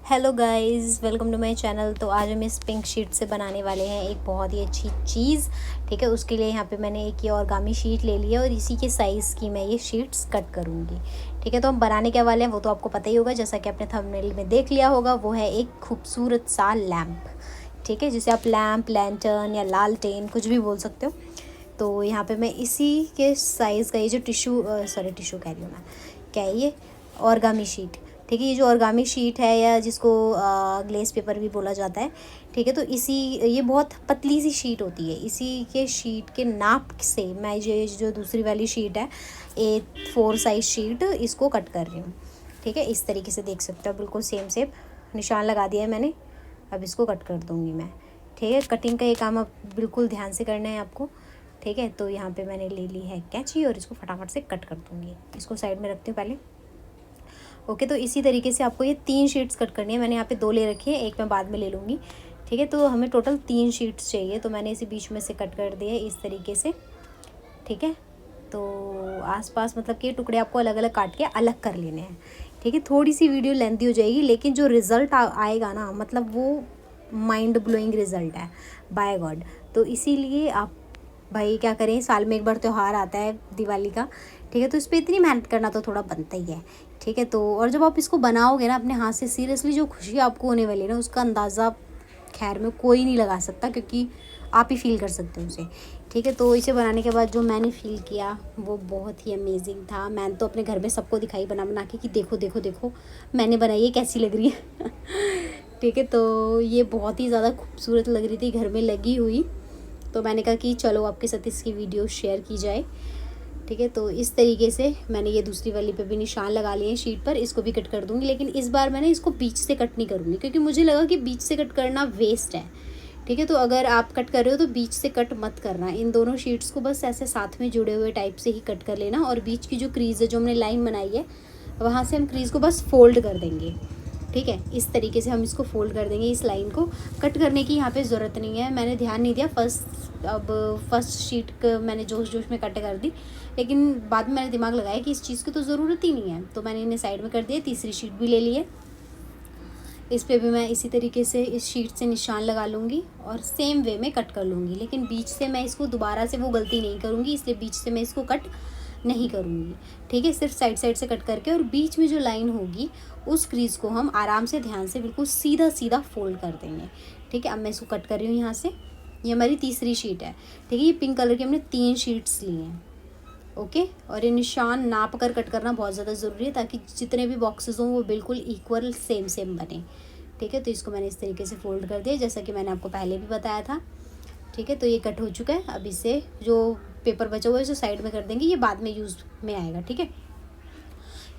Hello guys, welcome to my channel. तो आज हम इस पिंक शीट से बनाने वाले हैं एक बहुत ही अच्छी चीज़। ठीक है, उसके लिए यहाँ पे मैंने एक ये ऑर्गामी शीट ले लिया और इसी के साइज़ की मैं ये शीट्स कट करूँगी। ठीक है, तो हम बनाने क्या वाले हैं वो तो आपको पता ही होगा, जैसा कि आपने थंबनेल में देख लिया होगा। वो है एक खूबसूरत सा लैम्प। ठीक है, जिसे आप लैम्प, लैंटर्न या लालटेन कुछ भी बोल सकते हो। तो यहाँ पे मैं इसी के साइज़ का ये जो टिश्यू कह रही हूँ मैं, क्या है ये, ऑर्गामी शीट। ठीक है, ये जो ऑर्गामी शीट है या जिसको ग्लेस पेपर भी बोला जाता है। ठीक है, तो ये बहुत पतली सी शीट होती है। इसी के शीट के नाप से मैं ये जो दूसरी वाली शीट है A4 साइज शीट, इसको कट कर रही हूँ। ठीक है, इस तरीके से देख सकते हो, बिल्कुल सेम सेम निशान लगा दिया है मैंने। अब इसको कट कर दूँगी मैं। ठीक है, कटिंग का ये काम अब बिल्कुल ध्यान से करना है आपको। ठीक है, तो यहाँ पे मैंने ले ली है कैंची और इसको फटाफट से कट कर दूँगी। इसको साइड में रखती हूँ पहले। ओके, तो इसी तरीके से आपको ये 3 शीट्स कट करनी है। मैंने यहाँ पे 2 ले रखी है, एक मैं बाद में ले लूँगी। ठीक है, तो हमें टोटल 3 शीट्स चाहिए, तो मैंने इसे बीच में से कट कर दिया इस तरीके से। ठीक है, तो आसपास मतलब कि टुकड़े आपको अलग अलग काट के अलग कर लेने हैं। ठीक है, थोड़ी सी वीडियो लेंथी हो जाएगी, लेकिन जो रिज़ल्ट आएगा ना, मतलब वो माइंड ब्लोइंग रिज़ल्ट है, बाय गॉड। तो इसीलिए आप भाई क्या करें, साल में एक बार त्यौहार आता है दिवाली का। ठीक है, तो इस पर इतनी मेहनत करना तो थोड़ा बनता ही है। ठीक है, तो और जब आप इसको बनाओगे ना अपने हाथ से, सीरियसली जो खुशी आपको होने वाली है ना, उसका अंदाज़ा खैर में कोई नहीं लगा सकता, क्योंकि आप ही फील कर सकते हो उसे। ठीक है, तो इसे बनाने के बाद जो मैंने फ़ील किया वो बहुत ही अमेजिंग था। मैंने तो अपने घर में सबको दिखाई बना बना के कि देखो देखो देखो मैंने बनाई है, कैसी लग रही है। ठीक है, तो ये बहुत ही ज़्यादा खूबसूरत लग रही थी घर में लगी हुई। तो मैंने कहा कि चलो आपके साथ इसकी वीडियो शेयर की जाए। ठीक है, तो इस तरीके से मैंने ये दूसरी वाली पे भी निशान लगा लिए हैं शीट पर। इसको भी कट कर दूँगी, लेकिन इस बार मैंने इसको बीच से कट नहीं करूँगी, क्योंकि मुझे लगा कि बीच से कट करना वेस्ट है। ठीक है, तो अगर आप कट कर रहे हो तो बीच से कट मत करना। इन दोनों शीट्स को बस ऐसे साथ में जुड़े हुए टाइप से ही कट कर लेना, और बीच की जो क्रीज़ है, जो हमने लाइन बनाई है, वहाँ से हम क्रीज़ को बस फोल्ड कर देंगे। ठीक है, इस तरीके से हम इसको फोल्ड कर देंगे। इस लाइन को कट करने की यहाँ पे ज़रूरत नहीं है, मैंने ध्यान नहीं दिया फर्स्ट शीट का मैंने जोश जोश में कट कर दी, लेकिन बाद में मैंने दिमाग लगाया कि इस चीज़ की तो ज़रूरत ही नहीं है, तो मैंने इन्हें साइड में कर दिया। तीसरी शीट भी ले ली है, इस पे भी मैं इसी तरीके से इस शीट से निशान लगा लूँगी और सेम वे में कट कर लूँगी। लेकिन बीच से मैं इसको दोबारा से वो गलती नहीं करूँगी, इसलिए बीच से मैं इसको कट नहीं करूँगी। ठीक है, सिर्फ साइड साइड से कट करके, और बीच में जो लाइन होगी उस क्रीज़ को हम आराम से ध्यान से बिल्कुल सीधा सीधा फोल्ड कर देंगे। ठीक है, अब मैं इसको कट कर रही हूँ यहाँ से। ये हमारी तीसरी शीट है। ठीक है, ये पिंक कलर की हमने 3 शीट्स ली हैं। ओके, और ये निशान नाप कर कट करना बहुत ज़्यादा ज़रूरी है, ताकि जितने भी बॉक्सेस हों वो बिल्कुल इक्वल सेम सेम बने। ठीक है, तो इसको मैंने इस तरीके से फोल्ड कर दिया, जैसा कि मैंने आपको पहले भी बताया था। ठीक है, तो ये कट हो चुका है। अब इसे जो पेपर बचा हुआ है उसे साइड में कर देंगे, ये बाद में यूज़ में आएगा। ठीक है,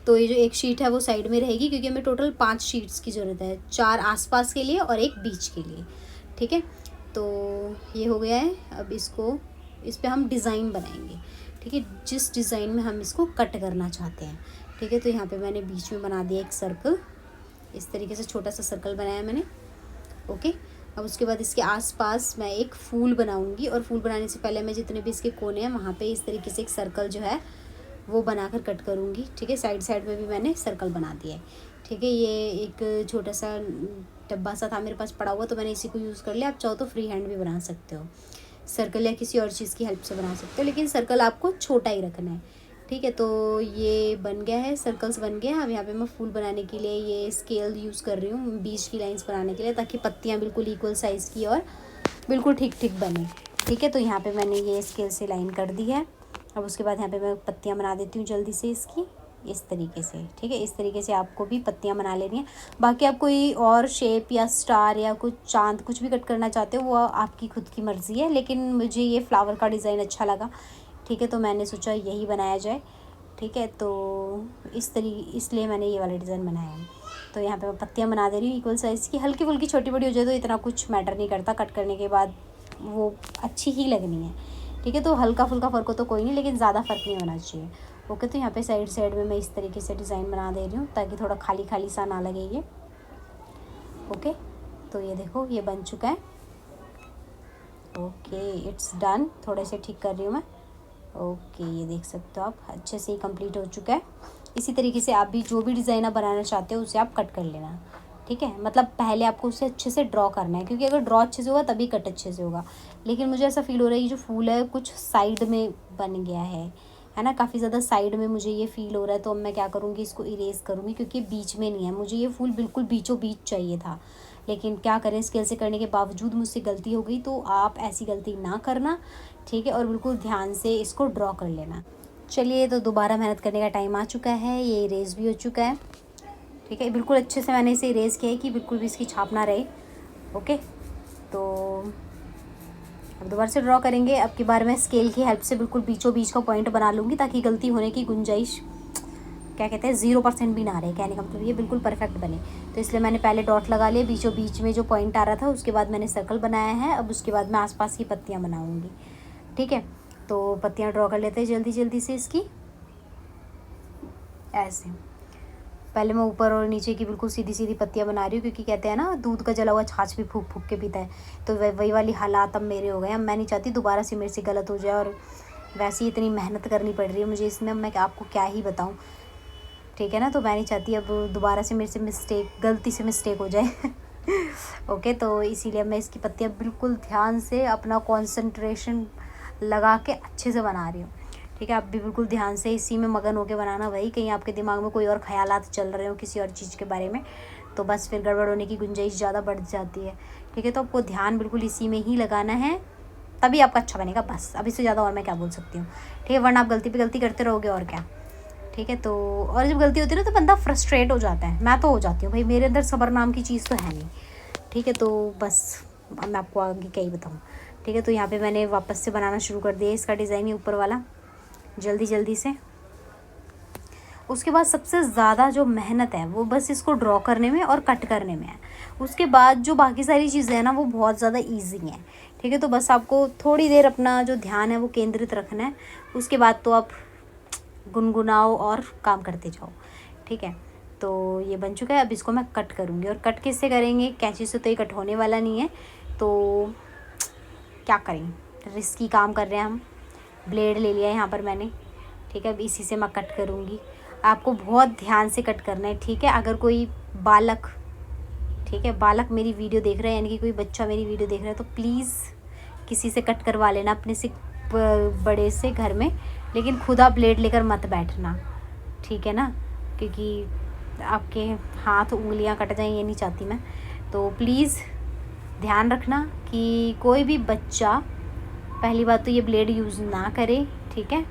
तो ये जो एक शीट है वो साइड में रहेगी, क्योंकि हमें टोटल 5 शीट्स की ज़रूरत है, 4 आसपास के लिए और एक बीच के लिए। ठीक है, तो ये हो गया है। अब इस पर हम डिज़ाइन बनाएंगे। ठीक है, जिस डिज़ाइन में हम इसको कट करना चाहते हैं। ठीक है, तो यहाँ पे मैंने बीच में बना दिया एक सर्कल, इस तरीके से छोटा सा सर्कल बनाया मैंने। ओके, अब उसके बाद इसके आसपास मैं एक फूल बनाऊंगी, और फूल बनाने से पहले मैं जितने भी इसके कोने हैं वहाँ पे इस तरीके से एक सर्कल जो है वो बनाकर कट करूँगी। ठीक है, साइड साइड में भी मैंने सर्कल बना दिया है। ठीक है, ये एक छोटा सा डब्बा सा था मेरे पास पड़ा हुआ, तो मैंने इसी को यूज़ कर लिया। आप चाहो तो फ्री हैंड भी बना सकते हो सर्कल, या किसी और चीज़ की हेल्प से बना सकते हो, लेकिन सर्कल आपको छोटा ही रखना है। ठीक है, तो ये बन गया है, सर्कल्स बन गए हैं। अब यहाँ पे मैं फूल बनाने के लिए ये स्केल यूज़ कर रही हूँ बीच की लाइंस बनाने के लिए, ताकि पत्तियाँ बिल्कुल इक्वल साइज़ की और बिल्कुल ठीक ठीक बने। ठीक है, तो यहाँ पे मैंने ये स्केल से लाइन कर दी है। अब उसके बाद यहाँ पे मैं पत्तियाँ बना देती हूँ जल्दी से इसकी, इस तरीके से। ठीक है, इस तरीके से आपको भी पत्तियाँ बना लेनी है। बाकी आप कोई और शेप या स्टार या कुछ चाँद कुछ भी कट करना चाहते हो वो आपकी खुद की मर्ज़ी है, लेकिन मुझे ये फ्लावर का डिज़ाइन अच्छा लगा। ठीक है, तो मैंने सोचा यही बनाया जाए। ठीक है, तो इसलिए मैंने ये वाला डिज़ाइन बनाया है। तो यहाँ पे मैं पत्तियाँ बना दे रही हूँ इक्वल साइज़ की, हल्की फुल्की छोटी बड़ी हो जाए तो इतना कुछ मैटर नहीं करता, कट करने के बाद वो अच्छी ही लगनी है। ठीक है, तो हल्का फुल्का फ़र्क हो तो कोई नहीं, लेकिन ज़्यादा फ़र्क नहीं होना चाहिए। ओके, तो यहाँ पे साइड साइड में मैं इस तरीके से डिज़ाइन बना दे रही हूँ, ताकि थोड़ा खाली खाली सा ना लगे ये। ओके, तो ये देखो ये बन चुका है। Okay, it's done. थोड़े से ठीक कर रही हूँ मैं। ओके, ये देख सकते हो आप, अच्छे से ही कंप्लीट हो चुका है। इसी तरीके से आप भी जो भी डिज़ाइन आप बनाना चाहते हो उसे आप कट कर लेना। ठीक है, मतलब पहले आपको उसे अच्छे से ड्रॉ करना है, क्योंकि अगर ड्रॉ अच्छे से होगा तभी कट अच्छे से होगा। लेकिन मुझे ऐसा फील हो रहा है ये जो फूल है कुछ साइड में बन गया है ना, काफ़ी ज़्यादा साइड में मुझे ये फील हो रहा है। तो अब मैं क्या करूँगी, इसको इरेज करूँगी, क्योंकि बीच में नहीं है। मुझे ये फूल बिल्कुल बीचों बीच चाहिए था, लेकिन क्या करें, स्केल से करने के बावजूद मुझसे गलती हो गई। तो आप ऐसी गलती ना करना, ठीक है, और बिल्कुल ध्यान से इसको ड्रॉ कर लेना। चलिए, तो दोबारा मेहनत करने का टाइम आ चुका है, ये इरेज भी हो चुका है, ठीक है। बिल्कुल अच्छे से मैंने इसे इरेज किया है कि बिल्कुल भी इसकी छाप ना रहे। ओके, तो अब दोबारा से ड्रॉ करेंगे। अब की बार मैं स्केल की हेल्प से बिल्कुल बीचों बीच का पॉइंट बना लूँगी, ताकि गलती होने की गुंजाइश, क्या कहते हैं, 0% भी ना रहे। कहने का मतलब ये बिल्कुल परफेक्ट बने। तो इसलिए मैंने पहले डॉट लगा लिया बीचों बीच में जो पॉइंट आ रहा था, उसके बाद मैंने सर्कल बनाया है। अब उसके बाद मैं आसपास की पत्तियाँ बनाऊँगी, ठीक है। तो पत्तियाँ ड्रॉ कर लेते हैं जल्दी जल्दी से इसकी, ऐसे। पहले मैं ऊपर और नीचे की बिल्कुल सीधी सीधी पत्तियाँ बना रही हूँ, क्योंकि कहते हैं ना, दूध का जला हुआ छाछ भी फूक फूक के पीता है। तो वही वाली हालात अब मेरे हो गए। अब मैं नहीं चाहती दोबारा से मेरे से गलत हो जाए, और वैसे ही इतनी मेहनत करनी पड़ रही है मुझे इसमें, अब मैं आपको क्या ही बताऊँ, ठीक है ना। तो मैं नहीं चाहती अब दोबारा से मेरे से गलती से मिस्टेक हो जाए। ओके, तो इसीलिए मैं इसकी पत्तियाँ बिल्कुल ध्यान से अपना कॉन्सेंट्रेशन लगा के अच्छे से बना रही हूँ, ठीक है। आप भी बिल्कुल ध्यान से इसी में मगन होकर बनाना। वही कहीं आपके दिमाग में कोई और ख्यालात चल रहे हो किसी और चीज़ के बारे में, तो बस फिर गड़बड़ होने की गुंजाइश ज़्यादा बढ़ जाती है, ठीक है। तो आपको ध्यान बिल्कुल इसी में ही लगाना है, तभी आपका अच्छा बनेगा। बस अब इससे ज़्यादा और मैं क्या बोल सकती हूँ, ठीक है, वरना आप गलती पे गलती करते रहोगे और क्या, ठीक है। तो और जब गलती होती है ना, तो बंदा फ्रस्ट्रेट हो जाता है। मैं तो हो जाती हूँ भाई, मेरे अंदर सब्र नाम की चीज़ तो है नहीं, ठीक है। तो बस अब मैं आपको आगे क्या ही बताऊँ, ठीक है। तो यहाँ पे मैंने वापस से बनाना शुरू कर दिया इसका डिज़ाइन, ये ऊपर वाला, जल्दी जल्दी से। उसके बाद सबसे ज़्यादा जो मेहनत है वो बस इसको ड्रॉ करने में और कट करने में है। उसके बाद जो बाकी सारी चीज़ें हैं ना, वो बहुत ज़्यादा ईजी हैं, ठीक है। तो बस आपको थोड़ी देर अपना जो ध्यान है वो केंद्रित रखना है। उसके बाद तो आप गुनगुनाओ और काम करते जाओ, ठीक है। तो ये बन चुका है। अब इसको मैं कट करूँगी, और कट किससे करेंगे, कैंची से तो ये कट होने वाला नहीं है। तो क्या करें, रिस्की काम कर रहे हैं हम। ब्लेड ले लिया है यहाँ पर मैंने, ठीक है। अब इसी से मैं कट करूँगी। आपको बहुत ध्यान से कट करना है, ठीक है। अगर कोई बालक, ठीक है, बालक मेरी वीडियो देख रहा है, यानी कि कोई बच्चा मेरी वीडियो देख रहा है, तो प्लीज़ किसी से कट करवा लेना, अपने से बड़े से घर में। लेकिन खुद आप ब्लेड लेकर मत बैठना, ठीक है ना, क्योंकि आपके हाथ उंगलियां कट जाएं, ये नहीं चाहती मैं। तो प्लीज़ ध्यान रखना कि कोई भी बच्चा, पहली बात तो ये ब्लेड यूज़ ना करे, ठीक है।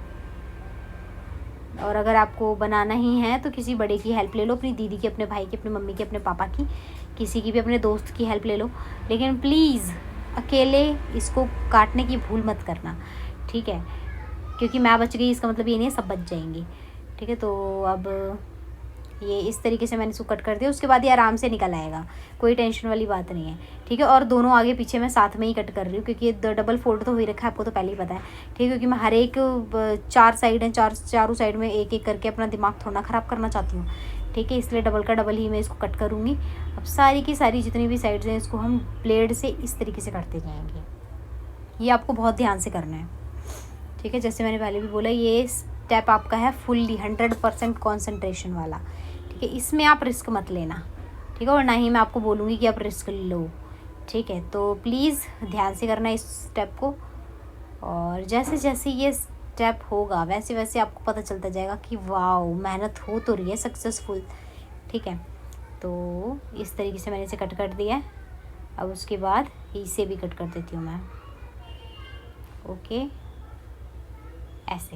और अगर आपको बनाना ही है तो किसी बड़े की हेल्प ले लो, अपनी दीदी की, अपने भाई की, अपनी मम्मी की, अपने पापा की, किसी की भी, अपने दोस्त की हेल्प ले लो। लेकिन प्लीज़ अकेले इसको काटने की भूल मत करना, ठीक है। क्योंकि मैं बच गई इसका मतलब ये नहीं है सब बच जाएंगी, ठीक है। तो अब ये इस तरीके से मैंने इसको कट कर दिया। उसके बाद ये आराम से निकल आएगा, कोई टेंशन वाली बात नहीं है, ठीक है। और दोनों आगे पीछे मैं साथ में ही कट कर रही हूँ, क्योंकि ये डबल फोल्ड तो हो ही रखा है, आपको तो पहले ही पता है, ठीक है। क्योंकि मैं हर एक 4 साइड हैं, चारों साइड में एक एक करके अपना दिमाग थोड़ा ख़राब करना चाहती हूँ, ठीक है। इसलिए डबल का डबल ही मैं इसको कट करूँगी। अब सारी की सारी जितनी भी साइड्स हैं, इसको हम ब्लेड से इस तरीके से काटते जाएंगे। ये आपको बहुत ध्यान से करना है, ठीक है। जैसे मैंने पहले भी बोला, ये स्टेप आपका है फुल्ली 100% कॉन्सेंट्रेशन वाला, ठीक है। इसमें आप रिस्क मत लेना, ठीक है, और ना ही मैं आपको बोलूँगी कि आप रिस्क लो, ठीक है। तो प्लीज़ ध्यान से करना इस स्टेप को, और जैसे जैसे ये स्टेप होगा वैसे वैसे आपको पता चलता जाएगा कि वाओ, मेहनत हो तो रही है सक्सेसफुल, ठीक है। तो इस तरीके से मैंने इसे कट कर दिया है। अब उसके बाद इसे भी कट कर देती हूँ मैं, ओके, ऐसे,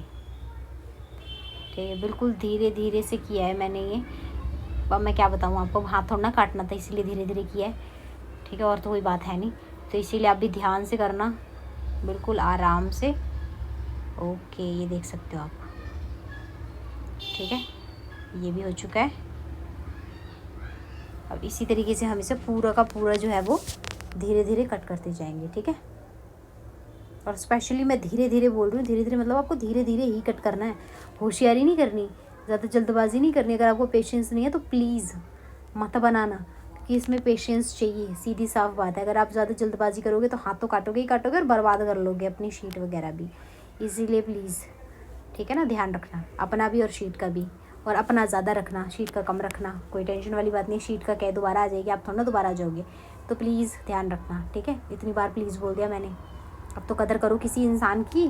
ठीक है। बिल्कुल धीरे धीरे से किया है मैंने ये। अब मैं क्या बताऊँ आपको, हाथ थोड़ा ना काटना था, इसीलिए धीरे धीरे किया है, ठीक है। और तो कोई बात है नहीं, तो इसीलिए आप भी ध्यान से करना, बिल्कुल आराम से, ओके। ये देख सकते हो आप, ठीक है। ये भी हो चुका है। अब इसी तरीके से हम इसे पूरा का पूरा जो है वो धीरे धीरे कट करते जाएंगे, ठीक है। और स्पेशली मैं धीरे धीरे बोल रही हूँ, धीरे धीरे मतलब आपको धीरे धीरे ही कट करना है, होशियारी नहीं करनी, ज़्यादा जल्दबाजी नहीं करनी। अगर आपको पेशेंस नहीं है तो प्लीज़ मत बनाना, क्योंकि इसमें पेशेंस चाहिए, सीधी साफ बात है। अगर आप ज़्यादा जल्दबाजी करोगे तो हाथ तो काटोगे ही काटोगे, और बर्बाद कर लोगे अपनी शीट वगैरह भी। इसीलिए प्लीज़, ठीक है ना, ध्यान रखना अपना भी और शीट का भी, और अपना ज़्यादा रखना, शीट का कम रखना। कोई टेंशन वाली बात नहीं, शीट का क्या दोबारा आ जाएगी, आप थोड़ा ना दोबारा आ जाओगे, तो प्लीज़ ध्यान रखना, ठीक है। इतनी बार प्लीज़ बोल दिया मैंने, अब तो कदर करो किसी इंसान की,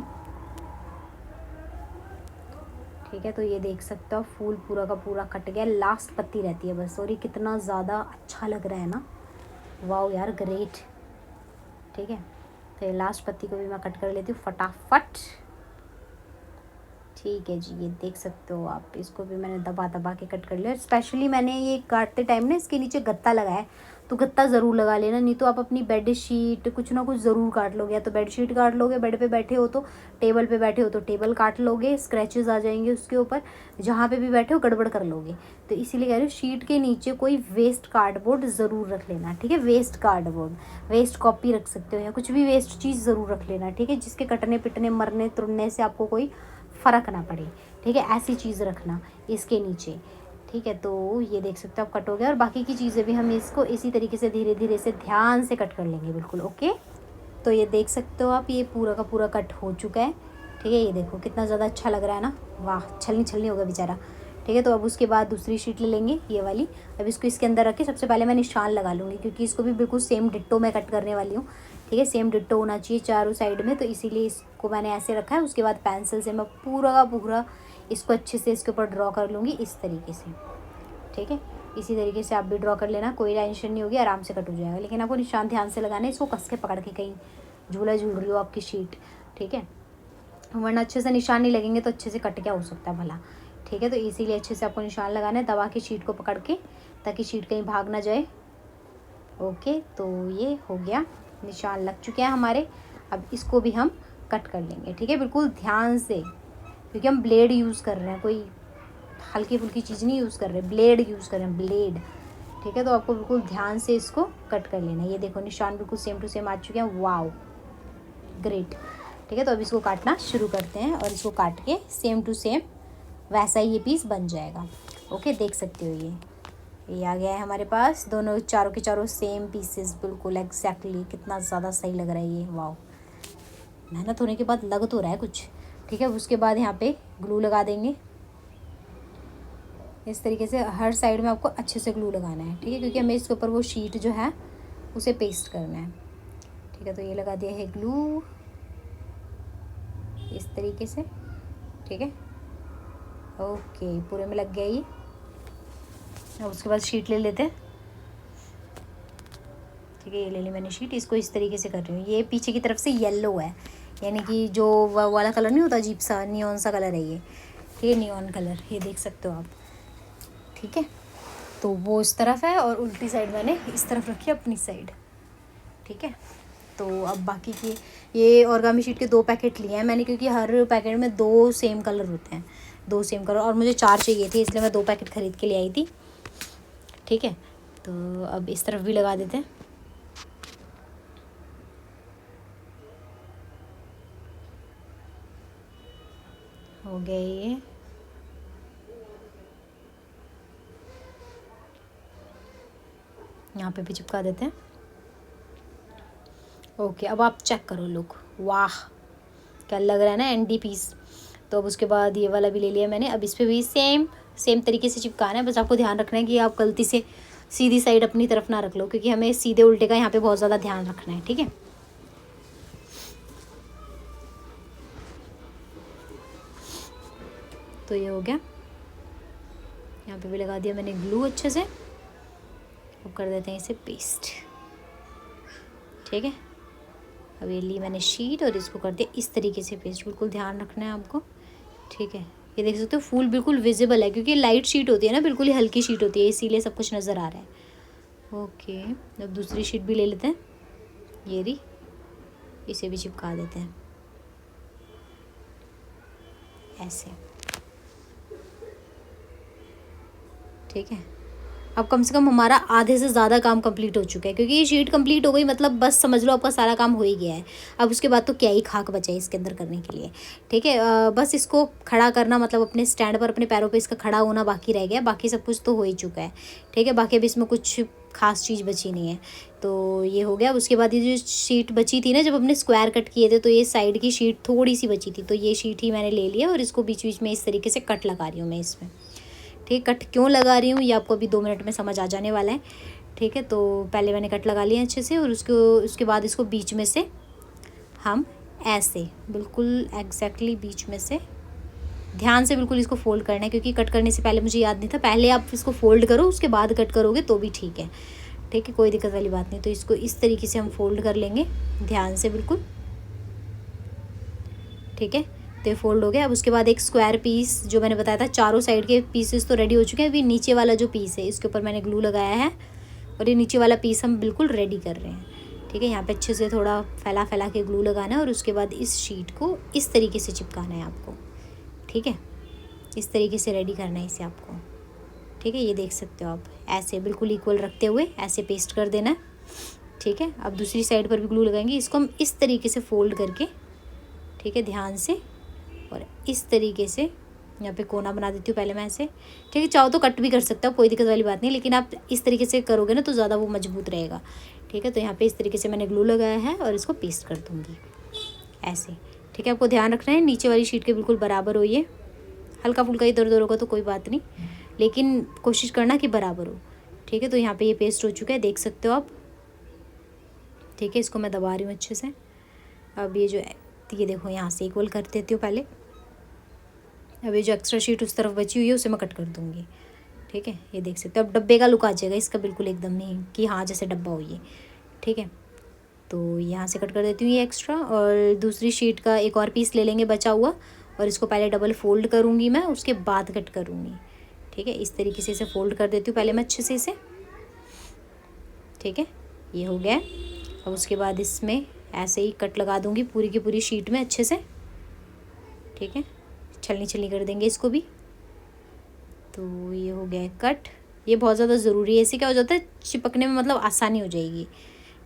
ठीक है। तो ये देख सकते हो फूल पूरा का पूरा कट गया, लास्ट पत्ती रहती है बस, और ये कितना ज़्यादा अच्छा लग रहा है ना, वाओ यार ग्रेट, ठीक है। तो ये लास्ट पत्ती को भी मैं कट कर लेती हूँ फटाफट, ठीक है जी। ये देख सकते हो आप, इसको भी मैंने दबा दबा के कट कर लिया। स्पेशली मैंने ये काटते टाइम ना इसके नीचे गत्ता लगाया है, तो गत्ता ज़रूर लगा लेना, नहीं तो आप अपनी बेड शीट कुछ ना कुछ ज़रूर काट लोगे, या तो बेड शीट काट लोगे, बेड पे बैठे हो तो, टेबल पे बैठे हो तो टेबल काट लोगे, स्क्रैचेस आ जाएंगे उसके ऊपर, जहाँ पे भी बैठे हो गड़बड़ कर लोगे। तो इसीलिए कह रही हूँ शीट के नीचे कोई वेस्ट कार्डबोर्ड ज़रूर रख लेना, ठीक है। वेस्ट कार्डबोर्ड, वेस्ट कॉपी रख सकते हो, या कुछ भी वेस्ट चीज़ ज़रूर रख लेना, ठीक है, जिसके कटने पिटने मरने तुड़ने से आपको कोई फ़र्क ना पड़े, ठीक है। ऐसी चीज़ रखना इसके नीचे, ठीक है। तो ये देख सकते हो आप कट हो गया, और बाकी की चीज़ें भी हम इसको इसी तरीके से धीरे धीरे से ध्यान से कट कर लेंगे, बिल्कुल ओके। तो ये देख सकते हो आप, ये पूरा का पूरा कट हो चुका है, ठीक है। ये देखो कितना ज़्यादा अच्छा लग रहा है ना, वाह, छलनी छलनी होगा बेचारा, ठीक है। तो अब उसके बाद दूसरी शीट ले लेंगे, ये वाली। अब इसको इसके अंदर रख के सबसे पहले मैं निशान लगा लूँगी, क्योंकि इसको भी बिल्कुल सेम डिट्टो मैं कट करने वाली हूँ, ठीक है। सेम डिट्टो होना चाहिए चारों साइड में, तो इसीलिए इसको मैंने ऐसे रखा है। उसके बाद पेंसिल से मैं पूरा का पूरा इसको अच्छे से इसके ऊपर ड्रॉ कर लूँगी इस तरीके से, ठीक है। इसी तरीके से आप भी ड्रॉ कर लेना, कोई टेंशन नहीं होगी, आराम से कट हो जाएगा। लेकिन आपको निशान ध्यान से लगाना है, इसको कस के पकड़ के, कहीं झूला झूल रही हो आपकी शीट, ठीक है, वरना अच्छे से निशान नहीं लगेंगे तो अच्छे से कट क्या हो सकता है भला, ठीक है। तो इसीलिए अच्छे से आपको निशान लगाना है, दबा के शीट को पकड़ के, ताकि शीट कहीं भाग ना जाए, ओके। तो ये हो गया, निशान लग चुके हैं हमारे। अब इसको भी हम कट कर लेंगे, ठीक है, बिल्कुल ध्यान से, क्योंकि हम ब्लेड यूज़ कर रहे हैं, कोई हल्की फुल्की चीज़ नहीं यूज़ कर रहे, ब्लेड यूज़ कर रहे हैं, ब्लेड, ठीक है। तो आपको बिल्कुल ध्यान से इसको कट कर लेना है। ये देखो निशान बिल्कुल सेम टू सेम आ चुके हैं, वाओ ग्रेट, ठीक है। तो अब इसको काटना शुरू करते हैं, और इसको काट के सेम टू सेम वैसा ही ये पीस बन जाएगा, ओके। देख सकते हो ये आ गया है हमारे पास, दोनों चारों के चारों सेम पीसेस, बिल्कुल एग्जैक्टली, कितना ज़्यादा सही लग रहा है ये, वाओ। मेहनत होने के बाद लग तो रहा है कुछ, ठीक है। उसके बाद यहाँ पे ग्लू लगा देंगे इस तरीके से, हर साइड में आपको अच्छे से ग्लू लगाना है, ठीक है, क्योंकि हमें इसके ऊपर वो शीट जो है उसे पेस्ट करना है, ठीक है। तो ये लगा दिया है ग्लू इस तरीके से, ठीक है, ओके, पूरे में लग गया ये। अब उसके बाद शीट ले लेते हैं, ठीक है, ये ले ली मैंने शीट, इसको इस तरीके से कर रही हूँ। ये पीछे की तरफ से येलो है, यानी कि जो वाला कलर नहीं होता, अजीब सा नियॉन सा कलर है ये नियॉन कलर, ये देख सकते हो आप, ठीक है। तो वो इस तरफ है, और उल्टी साइड मैंने इस तरफ रखी अपनी साइड, ठीक है। तो अब बाकी की ये ऑर्गामी शीट के 2 पैकेट लिए हैं मैंने, क्योंकि हर पैकेट में 2 सेम कलर होते हैं, 2 सेम कलर, और मुझे 4 चाहिए थे, इसलिए मैं 2 पैकेट ख़रीद के ले आई थी, ठीक है। तो अब इस तरफ भी लगा देते हैं, हो गया ये, यहाँ पे भी चिपका देते हैं, ओके। अब आप चेक करो लुक, वाह क्या लग रहा है ना, एंडी पीस। तो अब उसके बाद ये वाला भी ले लिया मैंने, अब इस पर भी सेम तरीके से चिपकाना है, बस आपको ध्यान रखना है कि आप गलती से सीधी साइड अपनी तरफ ना रख लो, क्योंकि हमें सीधे उल्टे का यहाँ पे बहुत ज़्यादा ध्यान रखना है, ठीक है। तो ये हो गया, यहाँ पे भी लगा दिया मैंने ग्लू अच्छे से, अब कर देते हैं इसे पेस्ट, ठीक है। अब ये ली मैंने शीट, और इसको कर दिया इस तरीके से पेस्ट, बिल्कुल ध्यान रखना है आपको, ठीक है। ये देख सकते हो फूल बिल्कुल विजिबल है, क्योंकि लाइट शीट होती है ना, बिल्कुल ही हल्की शीट होती है, इसीलिए सब कुछ नज़र आ रहा है, ओके। अब दूसरी शीट भी ले लेते हैं, ये रही, इसे भी चिपका देते हैं ऐसे, ठीक है। अब कम से कम हमारा आधे से ज़्यादा काम कंप्लीट हो चुका है, क्योंकि ये शीट कंप्लीट हो गई, मतलब बस समझ लो आपका सारा काम हो ही गया है। अब उसके बाद तो क्या ही खाक बचा है इसके अंदर करने के लिए, ठीक है। बस इसको खड़ा करना, मतलब अपने स्टैंड पर अपने पैरों पे इसका खड़ा होना बाकी रह गया, बाकी सब कुछ तो हो ही चुका है, ठीक है। बाकी अब इसमें कुछ खास चीज़ बची नहीं है, तो ये हो गया। उसके बाद ये जो शीट बची थी ना, जब हमने स्क्वायर कट किए थे, तो ये साइड की शीट थोड़ी सी बची थी, तो ये शीट ही मैंने ले लिया, और इसको बीच बीच में इस तरीके से कट लगा रही हूँ मैं इसमें, ठीक है, कट क्यों लगा रही हूँ ये आपको अभी 2 मिनट में समझ आ जाने वाला है। ठीक है, तो पहले मैंने कट लगा लिया अच्छे से, और उसके बाद इसको बीच में से हम ऐसे बिल्कुल एग्जैक्टली बीच में से ध्यान से बिल्कुल इसको फोल्ड करना है, क्योंकि कट करने से पहले मुझे याद नहीं था। पहले आप इसको फोल्ड करो, उसके बाद कट करोगे तो भी ठीक है। ठीक है, कोई दिक्कत वाली बात नहीं। तो इसको इस तरीके से हम फोल्ड कर लेंगे ध्यान से बिल्कुल। ठीक है, तो ये फोल्ड हो गया। अब उसके बाद एक स्क्वायर पीस जो मैंने बताया था, चारों साइड के पीसेस तो रेडी हो चुके हैं। अभी नीचे वाला जो पीस है इसके ऊपर मैंने ग्लू लगाया है, और ये नीचे वाला पीस हम बिल्कुल रेडी कर रहे हैं। ठीक है, यहाँ पे अच्छे से थोड़ा फैला के ग्लू लगाना है, और उसके बाद इस शीट को इस तरीके से चिपकाना है आपको। ठीक है, इस तरीके से रेडी करना है इसे आपको। ठीक है, ये देख सकते हो आप, ऐसे बिल्कुल इक्वल रखते हुए ऐसे पेस्ट कर देना है। ठीक है, अब दूसरी साइड पर भी ग्लू लगाएंगे। इसको हम इस तरीके से फोल्ड करके, ठीक है, ध्यान से, और इस तरीके से यहाँ पे कोना बना देती हूँ पहले मैं ऐसे। ठीक है, चाहो तो कट भी कर सकते हो, कोई दिक्कत वाली बात नहीं, लेकिन आप इस तरीके से करोगे ना तो ज़्यादा वो मजबूत रहेगा। ठीक है, तो यहाँ पे इस तरीके से मैंने ग्लू लगाया है, और इसको पेस्ट कर दूँगी ऐसे। ठीक है, आपको ध्यान रखना है नीचे वाली शीट के बिल्कुल बराबर हो, ये हल्का फुल्का इधर उधर होगा तो कोई बात नहीं, लेकिन कोशिश करना कि बराबर हो। ठीक है, तो यहाँ पे ये पेस्ट हो चुका है, देख सकते हो आप। ठीक है, इसको मैं दबा रही हूँ अच्छे से। अब ये देखो, यहाँ से इक्वल कर देती हूँ पहले। अब ये जो एक्स्ट्रा शीट उस तरफ बची हुई है उसे मैं कट कर दूँगी। ठीक है, ये देख सकते हो। अब डब्बे का लुक आ जाएगा इसका बिल्कुल एकदम नहीं कि हाँ जैसे डब्बा हो ये। ठीक है, तो यहाँ से कट कर देती हूँ ये एक्स्ट्रा, और दूसरी शीट का एक और पीस ले लेंगे बचा हुआ, और इसको पहले डबल फोल्ड करूँगी मैं, उसके बाद कट करूँगी। ठीक है, इस तरीके से इसे फोल्ड कर देती हूँ पहले मैं अच्छे से इसे। ठीक है, ये हो गया। अब उसके बाद इसमें ऐसे ही कट लगा दूँगी पूरी की पूरी शीट में अच्छे से। ठीक है, छलनी कर देंगे इसको भी। तो ये हो गया कट। ये बहुत ज़्यादा ज़रूरी है, इससे क्या हो जाता है चिपकने में मतलब आसानी हो जाएगी।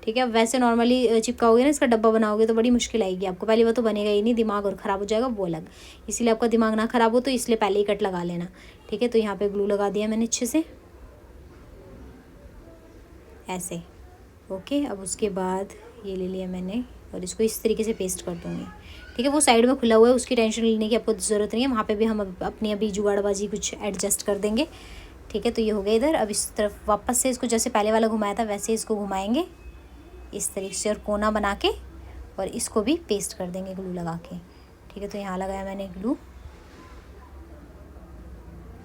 ठीक है, अब वैसे नॉर्मली चिपकाओगे ना, इसका डब्बा बनाओगे तो बड़ी मुश्किल आएगी आपको। पहले वो तो बनेगा ही नहीं, दिमाग और ख़राब हो जाएगा वो अलग। इसीलिए आपका दिमाग ना ख़राब हो तो इसलिए पहले ही कट लगा लेना। ठीक है, तो यहाँ पे ग्लू लगा दिया मैंने अच्छे से ऐसे। ओके, अब उसके बाद ये ले लिया मैंने, और इसको इस तरीके से पेस्ट कर दूँगी। ठीक है, वो साइड में खुला हुआ है, उसकी टेंशन लेने की आपको ज़रूरत नहीं है। वहाँ पे भी हम अपनी अभी जुगाड़बाजी कुछ एडजस्ट कर देंगे। ठीक है, तो ये हो गया इधर। अब इस तरफ वापस से इसको जैसे पहले वाला घुमाया था वैसे इसको घुमाएंगे इस तरीके से, और कोना बना के, और इसको भी पेस्ट कर देंगे ग्लू लगा के। ठीक है, तो यहाँ लगाया मैंने ग्लू।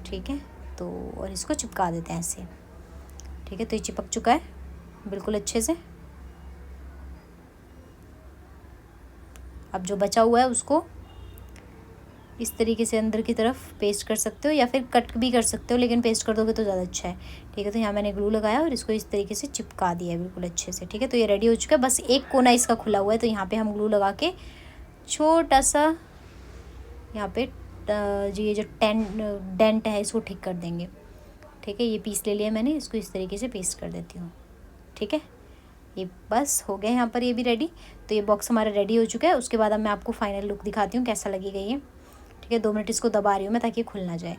ठीक है, तो और इसको चिपका देते हैं ऐसे। ठीक है, तो ये चिपक चुका है बिल्कुल अच्छे से। अब जो बचा हुआ है उसको इस तरीके से अंदर की तरफ पेस्ट कर सकते हो, या फिर कट भी कर सकते हो, लेकिन पेस्ट कर दोगे तो ज़्यादा अच्छा है। ठीक है, तो यहाँ मैंने ग्लू लगाया और इसको इस तरीके से चिपका दिया है बिल्कुल अच्छे से। ठीक है, तो ये रेडी हो चुका है। बस एक कोना इसका खुला हुआ है, तो यहाँ पे हम ग्लू लगा के छोटा सा यहाँ पे जो ये जो डेंट है इसको ठीक कर देंगे। ठीक है, ये पीस ले लिया मैंने, इसको इस तरीके से पेस्ट कर देती हूँ। ठीक है, ये बस हो गया यहाँ पर, ये भी रेडी। तो ये बॉक्स हमारा रेडी हो चुका है। उसके बाद अब मैं आपको फाइनल लुक दिखाती हूँ कैसा लगेगा ये। ठीक है, 2 मिनट इसको दबा रही हूँ मैं ताकि खुल ना जाए।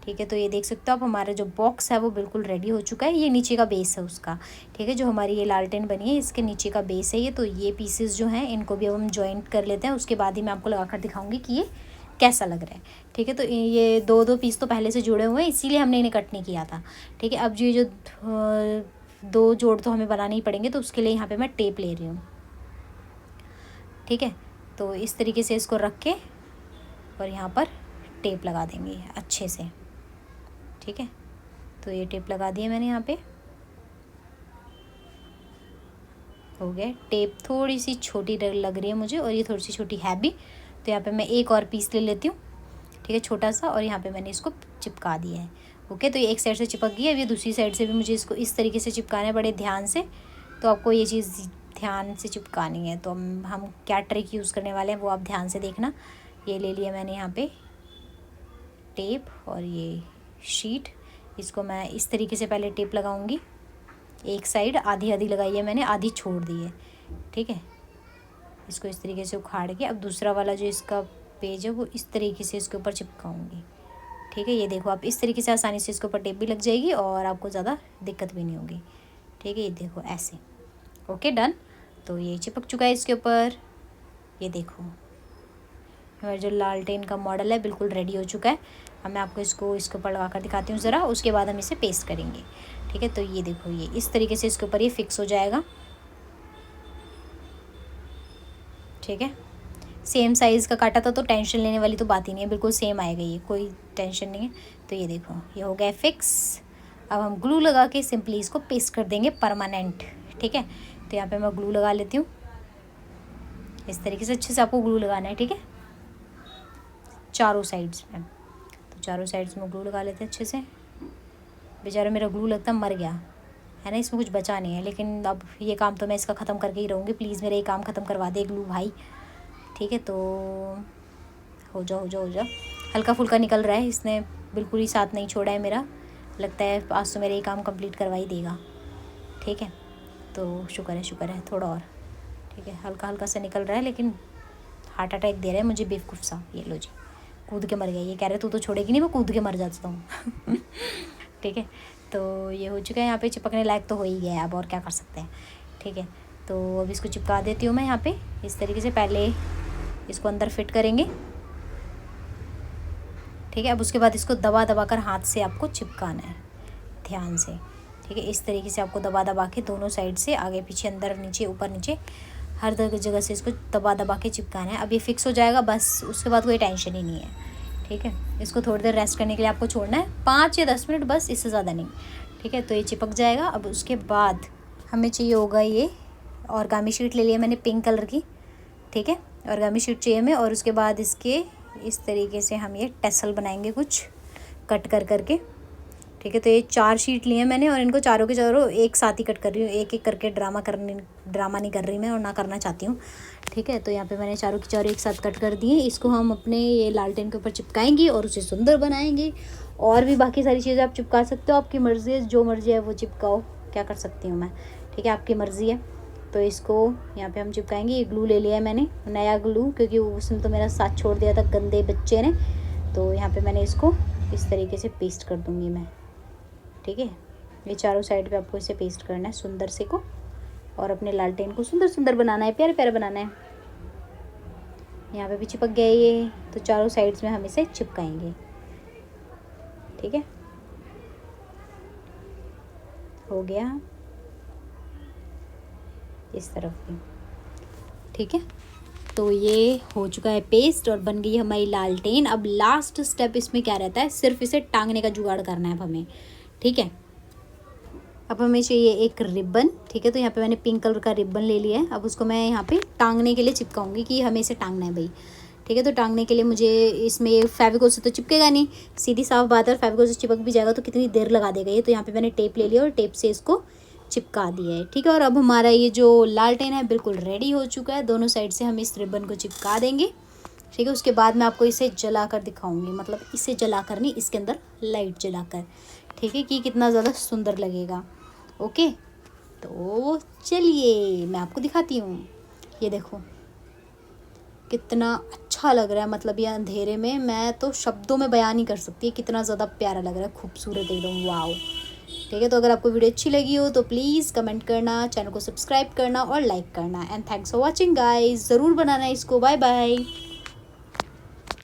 ठीक है, तो ये देख सकते हो आप, हमारा जो बॉक्स है वो बिल्कुल रेडी हो चुका है। ये नीचे का बेस है उसका। ठीक है, जो हमारी ये लालटेन बनी है इसके नीचे का बेस है ये। तो ये पीसेस जो हैं इनको भी अब हम जॉइंट कर लेते हैं, उसके बाद ही मैं आपको लगा कर दिखाऊंगी कि ये कैसा लग रहा है। ठीक है, तो ये दो पीस तो पहले से जुड़े हुए हैं, इसीलिए हमने इन्हें कट नहीं किया था। ठीक है, अब ये जो 2 जोड़ तो हमें बनाने ही पड़ेंगे, तो उसके लिए यहाँ पे मैं टेप ले रही हूँ। ठीक है, तो इस तरीके से इसको रख के और यहाँ पर टेप लगा देंगे अच्छे से। ठीक है, तो ये टेप लगा दिए मैंने यहाँ पे, हो गया। टेप थोड़ी सी छोटी लग रही है मुझे, और ये थोड़ी सी छोटी है भी, तो यहाँ पे मैं एक और पीस ले लेती हूँ। ठीक है, छोटा सा, और यहाँ पे मैंने इसको चिपका दिया है। ओके, तो ये एक साइड से चिपक गई है। अब ये दूसरी साइड से भी मुझे इसको इस तरीके से चिपकाना है बड़े ध्यान से। तो आपको ये चीज़ ध्यान से चिपकानी है। तो हम क्या ट्रिक यूज़ करने वाले हैं वो आप ध्यान से देखना। ये ले लिया मैंने यहाँ पे टेप और ये शीट, इसको मैं इस तरीके से पहले टेप लगाऊंगी। एक साइड आधी आधी लगाई है मैंने, आधी छोड़ दी है। ठीक है, इसको इस तरीके से उखाड़ के अब दूसरा वाला जो इसका पेज है वो इस तरीके से इसके ऊपर चिपकाऊंगी। ठीक है, ये देखो आप, इस तरीके से आसानी से इसके ऊपर टेप भी लग जाएगी और आपको ज़्यादा दिक्कत भी नहीं होगी। ठीक है, ये देखो ऐसे। Okay, done. तो ये चिपक चुका है इसके ऊपर। ये देखो हमारा जो लालटेन का मॉडल है बिल्कुल रेडी हो चुका है। अब मैं आपको इसके ऊपर लगा कर दिखाती हूँ ज़रा, उसके बाद हम इसे पेस्ट करेंगे। ठीक है, तो ये देखो ये इस तरीके से इसके ऊपर ये फिक्स हो जाएगा। ठीक है, सेम साइज़ का काटा था तो टेंशन लेने वाली तो बात ही नहीं है, बिल्कुल सेम आएगा, ये कोई टेंशन नहीं है। तो ये देखो ये हो गया फिक्स। अब हम ग्लू लगा के सिंपली इसको पेस्ट कर देंगे परमानेंट। ठीक है, तो यहाँ पे मैं ग्लू लगा लेती हूँ। इस तरीके से अच्छे से आपको ग्लू लगाना है। ठीक है, चारों साइड्स में, तो चारों साइड्स में ग्लू लगा लेते हैं अच्छे से। बेचारा मेरा ग्लू लगता मर गया है ना, इसमें कुछ बचा नहीं है, लेकिन अब ये काम तो मैं इसका ख़त्म करके ही रहूँगी। प्लीज़ मेरा ये काम ख़त्म करवा दे ग्लू भाई। ठीक है, तो हो जाओ। हल्का फुल्का निकल रहा है, इसने बिल्कुल ही साथ नहीं छोड़ा है मेरा। लगता है आज तो मेरा ये काम कंप्लीट करवा ही देगा। ठीक है, तो शुक्र है थोड़ा और। ठीक है, हल्का हल्का सा निकल रहा है, लेकिन हार्ट अटैक दे रहा है मुझे बेवकूफ़ सा। ये लो जी, कूद के मर गया। ये कह रहे तू तो छोड़ेगी नहीं, मैं कूद के मर जाता हूँ। ठीक है, तो ये हो चुका है, यहाँ पे चिपकने लायक तो हो ही गया है, अब और क्या कर सकते हैं। ठीक है, तो अब इसको चिपका देती हूँ मैं यहाँ पे इस तरीके से। पहले इसको अंदर फिट करेंगे। ठीक है, अब उसके बाद इसको दबा दबा कर हाथ से आपको चिपकाना है ध्यान से। ठीक है, इस तरीके से आपको दबा दबा के दोनों साइड से, आगे पीछे, अंदर नीचे, ऊपर नीचे, हर जगह से इसको दबा दबा के चिपकाना है। अब ये फिक्स हो जाएगा बस, उसके बाद कोई टेंशन ही नहीं है। ठीक है, इसको थोड़ी देर रेस्ट करने के लिए आपको छोड़ना है, 5 या 10 मिनट बस, इससे ज़्यादा नहीं। ठीक है, तो ये चिपक जाएगा। अब उसके बाद हमें चाहिए होगा ये ऑरिगामी शीट ले लिया मैंने पिंक कलर की। ठीक है, ऑरिगामी शीट चाहिए हमें, और उसके बाद इसके इस तरीके से हम ये टेसल बनाएंगे कुछ कट कर करके। ठीक है, तो ये 4 शीट लिए हैं मैंने, और इनको चारों के चारों एक साथ ही कट कर रही हूँ, एक एक करके। ड्रामा नहीं कर रही मैं, और ना करना चाहती हूँ। ठीक है, तो यहाँ पे मैंने चारों के चारों एक साथ कट कर दिए। इसको हम अपने ये लालटेन के ऊपर चिपकाएंगे और उसे सुंदर बनाएंगे। और भी बाकी सारी चीज़ें आप चिपका सकते हो, आपकी मर्ज़ी है, जो मर्ज़ी है वो चिपकाओ, क्या कर सकती हूँ मैं। ठीक है, आपकी मर्ज़ी है। तो इसको यहाँ पे हम चिपकाएंगे। ये ग्लू ले लिया है मैंने, नया ग्लू, क्योंकि उसने तो मेरा साथ छोड़ दिया था गंदे बच्चे ने। तो यहाँ पे मैंने इसको इस तरीके से पेस्ट कर दूँगी मैं। ठीक है, ये चारों साइड पे आपको इसे पेस्ट करना है सुंदर से को, और अपने लालटेन को सुंदर सुंदर बनाना है, प्यारे प्यारे बनाना है। यहाँ पे भी चिपक गया ये, तो चारों साइड्स में हम इसे चिपकाएंगे। ठीक है, हो गया इस तरफ भी। ठीक है, तो ये हो चुका है पेस्ट और बन गई है हमारी लालटेन। अब लास्ट स्टेप इसमें क्या रहता है, सिर्फ इसे टांगने का जुगाड़ करना है अब हमें। ठीक है, अब हमें चाहिए एक रिबन। ठीक है, तो यहाँ पे मैंने पिंक कलर का रिबन ले लिया है। अब उसको मैं यहाँ पे टांगने के लिए चिपकाऊंगी कि हमें इसे टांगना है भाई। ठीक है, तो टांगने के लिए मुझे इसमें फेविकोल से तो चिपकेगा नहीं, सीधी साफ बात है। फेविकोल से चिपक भी जाएगा तो कितनी देर लगा देगा ये। तो यहाँ पे मैंने टेप ले लिया और टेप से इसको चिपका दिया है। ठीक है, और अब हमारा ये जो लालटेन है बिल्कुल रेडी हो चुका है। दोनों साइड से हम इस रिबन को चिपका देंगे। ठीक है, उसके बाद मैं आपको इसे जला कर दिखाऊंगी, मतलब इसे जला कर नहीं, इसके अंदर लाइट जला कर। ठीक है, कि कितना ज़्यादा सुंदर लगेगा। ओके, तो चलिए मैं आपको दिखाती हूँ। ये देखो कितना अच्छा लग रहा है, मतलब ये अंधेरे में मैं तो शब्दों में बयान नहीं कर सकती कितना ज़्यादा प्यारा लग रहा है, खूबसूरत एकदम, वाओ। ठीक है, तो अगर आपको वीडियो अच्छी लगी हो तो प्लीज़ कमेंट करना, चैनल को सब्सक्राइब करना और लाइक करना। And thanks for watching guys, ज़रूर बनाना इसको। Bye bye.